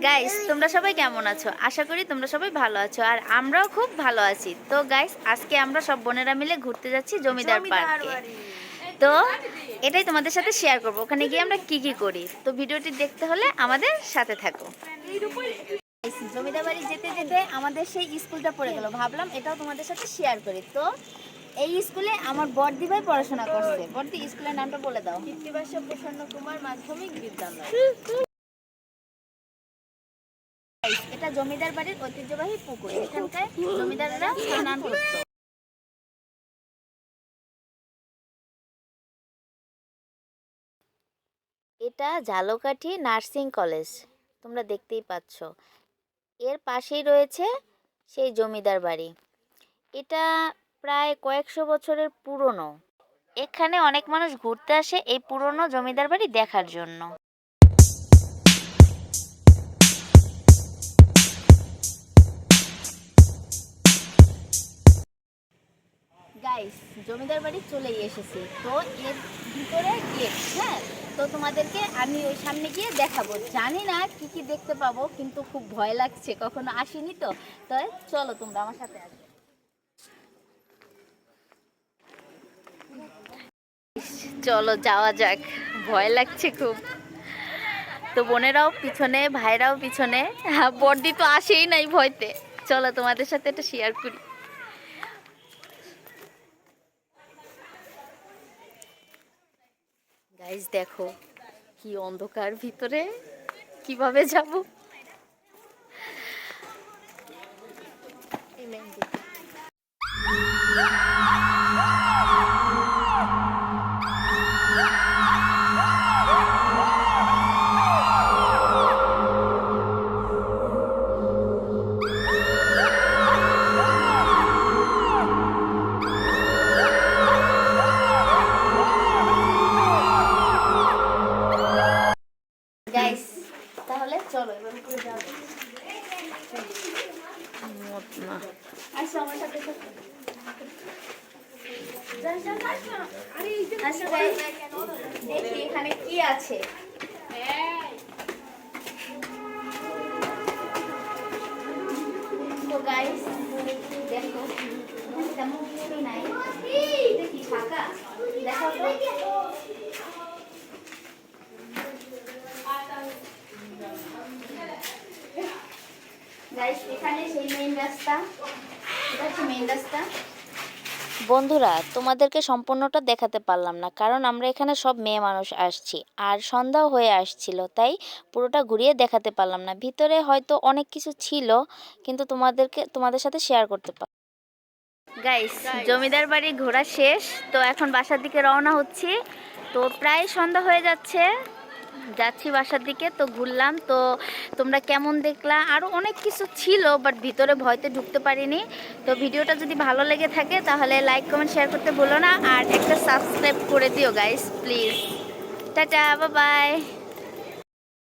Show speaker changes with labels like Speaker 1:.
Speaker 1: Guys, তোমরা সবাই কেমন আছো? আশা করি তোমরা সবাই ভালো আছো, আর আমরাও খুব ভালো আছি। তো গাইস, আজকে আমরা সব বোনেরা মিলে ঘুরতে যাচ্ছি জমিদার পার্কে। তো এটাই তোমাদের সাথে শেয়ার করব, ওখানে গিয়ে আমরা কি কি করি। তো ভিডিওটি দেখতে হলে আমাদের সাথে থাকো। জমিদার বাড়ি যেতে যেতে আমাদের সেই স্কুলটা পড়ে গেল, ভাবলাম এটাও তোমাদের সাথে শেয়ার করি। তো এই স্কুলে আমার বড়দি ভাই পড়াশোনা করছে। বড়দি, স্কুলের নামটা বলে দাও।
Speaker 2: কৃত্তিবাসা প্রসন্ন কুমার মাধ্যমিক বিদ্যালয়।
Speaker 1: এটা জমিদার বাড়ির ঐতিহ্যবাহী পুকুর, এখানকার জমিদাররা স্নান করতো। এটা ঝালকাঠি নার্সিং কলেজ, তোমরা দেখতেই পাচ্ছ। এর পাশেই রয়েছে সেই জমিদার বাড়ি। এটা প্রায় কয়েকশো বছরের পুরনো। এখানে অনেক মানুষ ঘুরতে আসে এই পুরনো জমিদার বাড়ি দেখার জন্য। গাইস, জমিদার বাড়ি চলেই এসেছি। তো এর ভিতরে গেট, হ্যাঁ। তো তোমাদেরকে আমি ওই সামনে গিয়ে দেখাবো। জানি না কি কি দেখতে পাবো, কিন্তু খুব ভয় লাগছে, কখনো আসিনি তো। তো চলো, তোমরা আমার সাথে আসবে। চলো যাওয়া যাক, ভয় লাগছে খুব। তো বোনেরাও পিছনে, ভাইরাও পিছনে, বর্দি তো আসেই নাই ভয়তে। চলো তোমাদের সাথে এটা শেয়ার করি। গাইস দেখো, কি অন্ধকার ভিতরে, কিভাবে যাব। গাইস, তাহলে চলো এবার উপরে যাওয়া যাক। আসো আমার সাথে। আসো গাইস, দেখি এখানে কি আছে। তো গাইস দেখো, তেমন কিছু নাই, দেখি ফাঁকা। দেখো তো। বন্ধুরা, তোমাদেরকে সম্পূর্ণটা দেখাতে পারলাম না, কারণ আমরা এখানে সব মেয়ে মানুষ আসছি, আর সন্ধ্যাও হয়ে আসছিল, তাই পুরোটা ঘুরিয়ে দেখাতে পারলাম না। ভিতরে হয়তো অনেক কিছু ছিল, কিন্তু তোমাদের সাথে শেয়ার করতে পারলাম। গাইস, জমিদার বাড়ি ঘোরা শেষ, তো এখন বাসার দিকে রওনা হচ্ছি। তো প্রায় সন্ধ্যা হয়ে যাচ্ছি বাসার দিকে। তো ঘুরলাম, তো তোমরা কেমন দেখলা? আরও অনেক কিছু ছিল, বাট ভিতরে ভয়তে ঢুকতে পারিনি। তো ভিডিওটা যদি ভালো লেগে থাকে তাহলে লাইক কমেন্ট শেয়ার করতে ভুলো না, আর একটা সাবস্ক্রাইব করে দিও guys please. Tata, bye bye.